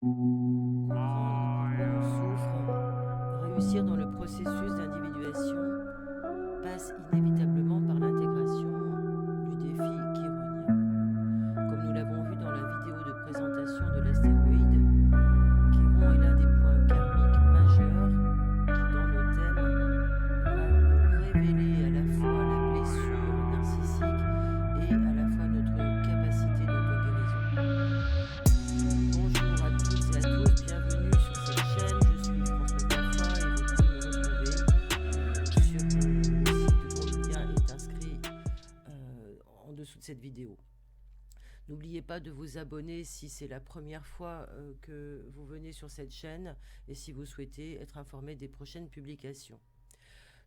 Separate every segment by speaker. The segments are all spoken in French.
Speaker 1: Comprendre pourquoi on souffre, réussir dans le processus d'individuation passe inévitablement par l'intégration du défi chironien. Comme nous l'avons vu dans la vidéo de présentation de l'astéroïde, Chiron est l'un des points karmiques majeurs qui, dans nos thèmes, va nous révéler à la fois la blessure narcissique et à la fois notre capacité d'auto-guérison. Bonjour à toutes et à tous, bienvenue sur cette chaîne. Je suis François Tafoy et vous pouvez me retrouver sur le site dont le lien est inscrit en dessous de cette vidéo. N'oubliez pas de vous abonner si c'est la première fois que vous venez sur cette chaîne et si vous souhaitez être informé des prochaines publications.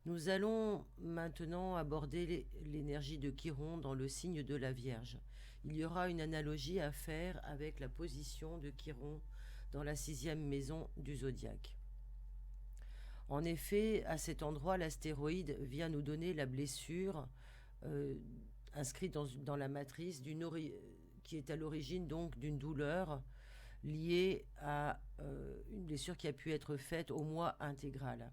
Speaker 1: Nous allons maintenant aborder l'énergie de Chiron dans le signe de la Vierge. Il y aura une analogie à faire avec la position de Chiron dans la 6e maison du zodiaque. En effet, à cet endroit, l'astéroïde vient nous donner la blessure inscrite dans la matrice qui est à l'origine donc d'une douleur liée à une blessure qui a pu être faite au moi intégral.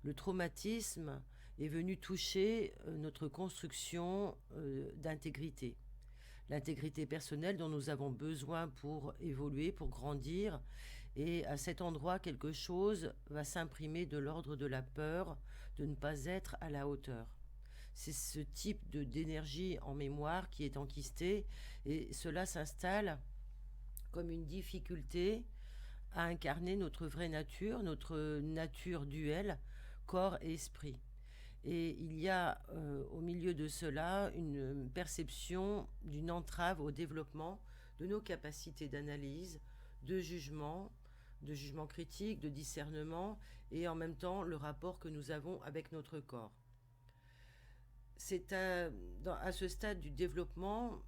Speaker 1: Le traumatisme est venu toucher notre construction d'intégrité. L'intégrité personnelle dont nous avons besoin pour évoluer, pour grandir. Et à cet endroit, quelque chose va s'imprimer de l'ordre de la peur de ne pas être à la hauteur. C'est ce type d'énergie en mémoire qui est enquistée et cela s'installe comme une difficulté à incarner notre vraie nature, notre nature duelle, corps et esprit. Et il y a au milieu de cela une perception d'une entrave au développement de nos capacités d'analyse, de jugement critique, de discernement et en même temps le rapport que nous avons avec notre corps. C'est à ce stade du développement,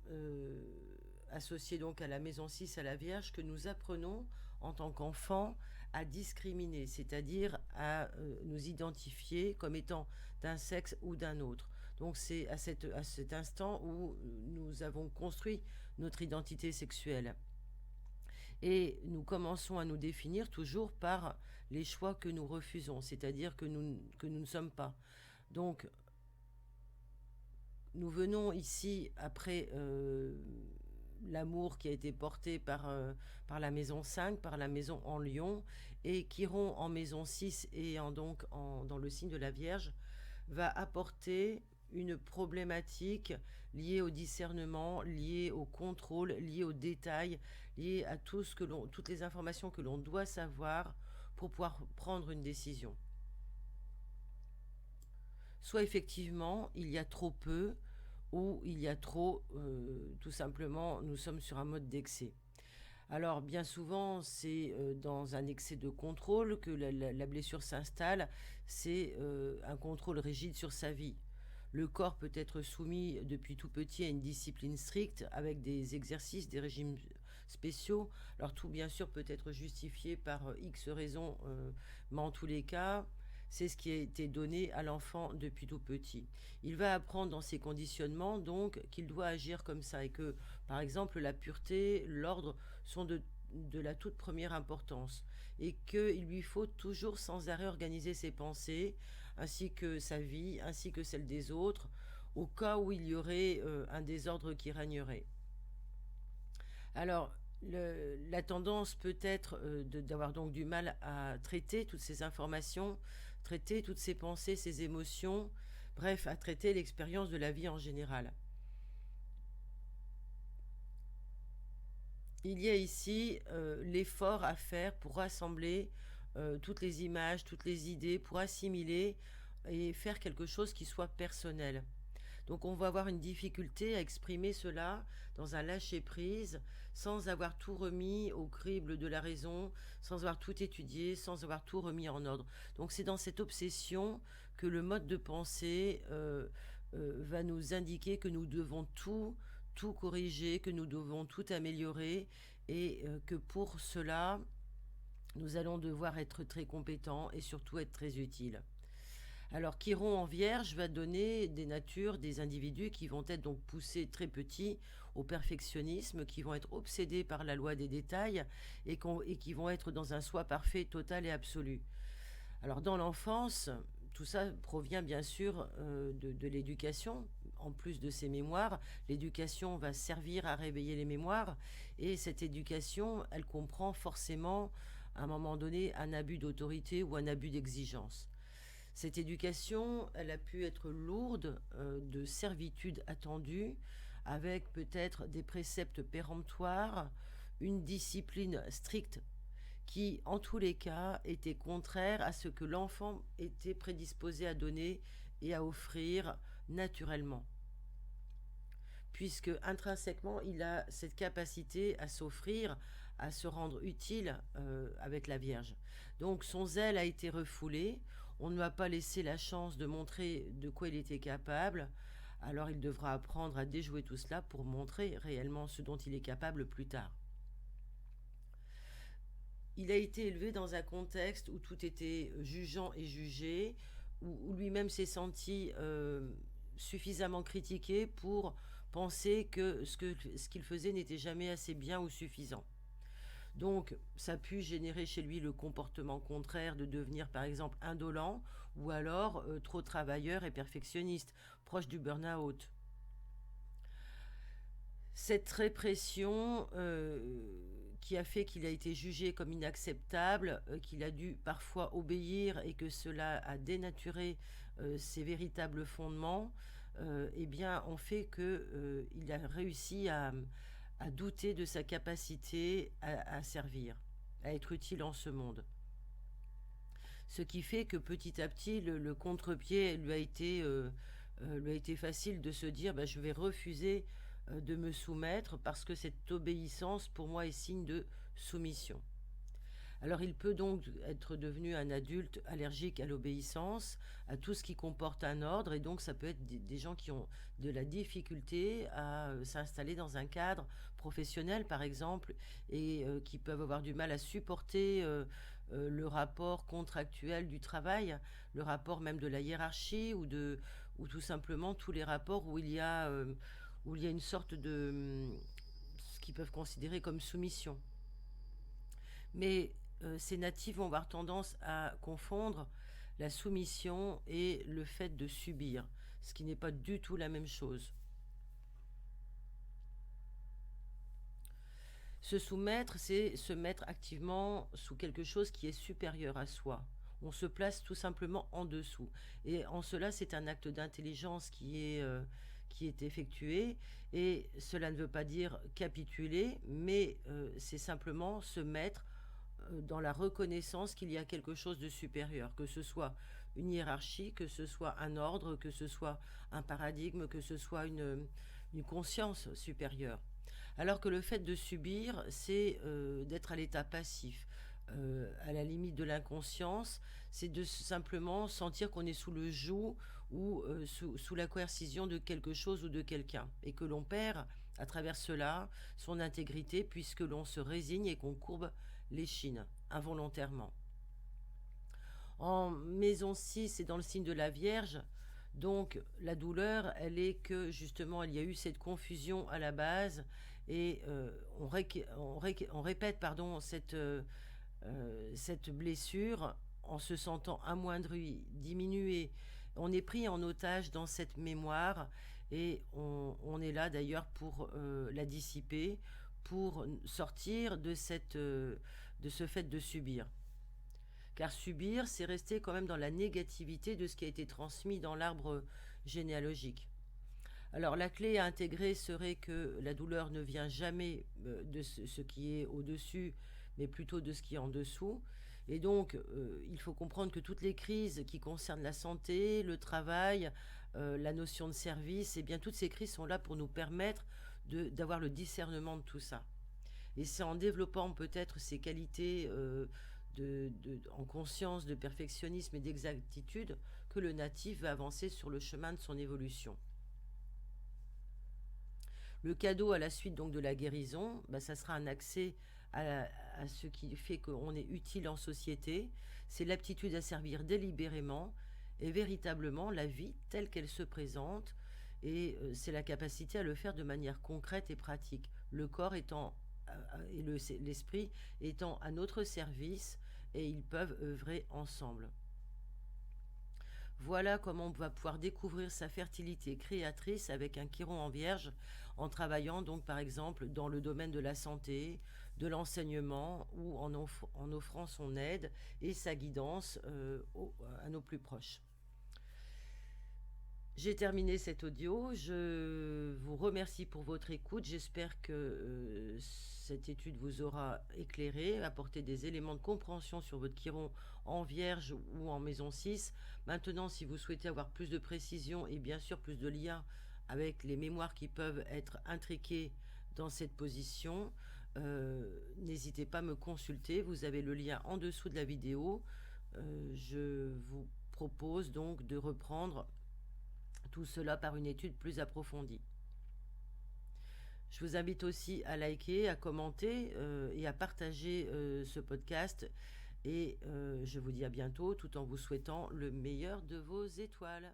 Speaker 1: associé donc à la maison 6, à la Vierge, que nous apprenons en tant qu'enfants à discriminer, c'est-à-dire à nous identifier comme étant d'un sexe ou d'un autre. Donc c'est à cet instant où nous avons construit notre identité sexuelle. Et nous commençons à nous définir toujours par les choix que nous refusons, c'est-à-dire que nous ne sommes pas. Donc nous venons ici après l'amour qui a été porté par la maison 5, par la maison en Lion, et Chiron en maison 6 et dans le signe de la Vierge va apporter une problématique liée au discernement, liée au contrôle, liée aux détails, liée à toutes les informations que l'on doit savoir pour pouvoir prendre une décision. Soit effectivement il y a trop peu, ou il y a trop, tout simplement, nous sommes sur un mode d'excès. Alors bien souvent, c'est dans un excès de contrôle que la blessure s'installe, c'est un contrôle rigide sur sa vie. Le corps peut être soumis depuis tout petit à une discipline stricte avec des exercices, des régimes spéciaux. Alors tout bien sûr peut être justifié par X raisons, mais en tous les cas, c'est ce qui a été donné à l'enfant depuis tout petit. Il va apprendre dans ses conditionnements donc qu'il doit agir comme ça et que par exemple la pureté, l'ordre sont de la toute première importance et qu'il lui faut toujours sans arrêt organiser ses pensées ainsi que sa vie, ainsi que celle des autres au cas où il y aurait un désordre qui régnerait. Alors la tendance peut être d'avoir donc du mal à traiter toutes ces informations, traiter toutes ces pensées, ces émotions, bref, à traiter l'expérience de la vie en général. Il y a ici l'effort à faire pour rassembler toutes les images, toutes les idées, pour assimiler et faire quelque chose qui soit personnel. Donc on va avoir une difficulté à exprimer cela dans un lâcher-prise, sans avoir tout remis au crible de la raison, sans avoir tout étudié, sans avoir tout remis en ordre. Donc c'est dans cette obsession que le mode de pensée va nous indiquer que nous devons tout corriger, que nous devons tout améliorer et que pour cela, nous allons devoir être très compétents et surtout être très utiles. Alors Chiron en Vierge va donner des natures, des individus qui vont être donc poussés très petits au perfectionnisme, qui vont être obsédés par la loi des détails et qui vont être dans un soi parfait, total et absolu. Alors dans l'enfance, tout ça provient bien sûr de l'éducation. En plus de ces mémoires, l'éducation va servir à réveiller les mémoires et cette éducation, elle comprend forcément à un moment donné un abus d'autorité ou un abus d'exigence. Cette éducation, elle a pu être lourde de servitude attendue, avec peut-être des préceptes péremptoires, une discipline stricte qui, en tous les cas, était contraire à ce que l'enfant était prédisposé à donner et à offrir naturellement. Puisque intrinsèquement, il a cette capacité à s'offrir, à se rendre utile avec la Vierge. Donc son zèle a été refoulé, on ne lui a pas laissé la chance de montrer de quoi il était capable, alors il devra apprendre à déjouer tout cela pour montrer réellement ce dont il est capable plus tard. Il a été élevé dans un contexte où tout était jugeant et jugé, où lui-même s'est senti suffisamment critiqué pour penser que ce qu'il faisait n'était jamais assez bien ou suffisant. Donc, ça a pu générer chez lui le comportement contraire de devenir, par exemple, indolent ou alors trop travailleur et perfectionniste, proche du burn-out. Cette répression qui a fait qu'il a été jugé comme inacceptable, qu'il a dû parfois obéir et que cela a dénaturé ses véritables fondements, eh bien, ont fait qu'il a réussi à douter de sa capacité à servir, à être utile en ce monde. Ce qui fait que petit à petit, le contre-pied lui a été facile de se dire bah, je vais refuser de me soumettre parce que cette obéissance pour moi est signe de soumission. Alors il peut donc être devenu un adulte allergique à l'obéissance, à tout ce qui comporte un ordre, et donc ça peut être des gens qui ont de la difficulté à s'installer dans un cadre professionnel par exemple, et qui peuvent avoir du mal à supporter le rapport contractuel du travail, le rapport même de la hiérarchie ou tout simplement tous les rapports où il y a une sorte de ce qu'ils peuvent considérer comme soumission. Mais ces natifs vont avoir tendance à confondre la soumission et le fait de subir, ce qui n'est pas du tout la même chose. Se soumettre, c'est se mettre activement sous quelque chose qui est supérieur à soi. On se place tout simplement en dessous. Et en cela, c'est un acte d'intelligence qui est effectué. Et cela ne veut pas dire capituler, mais c'est simplement se mettre dans la reconnaissance qu'il y a quelque chose de supérieur, que ce soit une hiérarchie, que ce soit un ordre, que ce soit un paradigme, que ce soit une conscience supérieure. Alors que le fait de subir, c'est d'être à l'état passif. À la limite de l'inconscience, c'est de simplement sentir qu'on est sous le joug ou sous la coercition de quelque chose ou de quelqu'un, et que l'on perd à travers cela son intégrité puisque l'on se résigne et qu'on courbe l'échine involontairement. En maison 6, c'est dans le signe de la Vierge, donc la douleur, elle est que justement il y a eu cette confusion à la base et on répète cette blessure en se sentant amoindri, diminué. On est pris en otage dans cette mémoire et on est là d'ailleurs pour la dissiper, pour sortir de ce fait de subir. Car subir, c'est rester quand même dans la négativité de ce qui a été transmis dans l'arbre généalogique. Alors la clé à intégrer serait que la douleur ne vient jamais de ce qui est au-dessus, mais plutôt de ce qui est en dessous. Et donc, il faut comprendre que toutes les crises qui concernent la santé, le travail, la notion de service, eh bien toutes ces crises sont là pour nous permettre d'avoir le discernement de tout ça. Et c'est en développant peut-être ces qualités en conscience, de perfectionnisme et d'exactitude que le natif va avancer sur le chemin de son évolution. Le cadeau à la suite donc de la guérison, bah, ça sera un accès à ce qui fait qu'on est utile en société. C'est l'aptitude à servir délibérément et véritablement la vie telle qu'elle se présente Et c'est la capacité à le faire de manière concrète et pratique. Le corps étant et l'esprit étant à notre service et ils peuvent œuvrer ensemble. Voilà comment on va pouvoir découvrir sa fertilité créatrice avec un chiron en vierge en travaillant donc par exemple dans le domaine de la santé, de l'enseignement ou en offrant son aide et sa guidance à nos plus proches. J'ai terminé cet audio. Je vous remercie pour votre écoute. J'espère que cette étude vous aura éclairé, apporté des éléments de compréhension sur votre chiron en vierge ou en maison 6. Maintenant, si vous souhaitez avoir plus de précision et bien sûr plus de liens avec les mémoires qui peuvent être intriquées dans cette position, n'hésitez pas à me consulter. Vous avez le lien en dessous de la vidéo. Je vous propose donc de reprendre tout cela par une étude plus approfondie. Je vous invite aussi à liker, à commenter et à partager ce podcast. Et je vous dis à bientôt tout en vous souhaitant le meilleur de vos étoiles.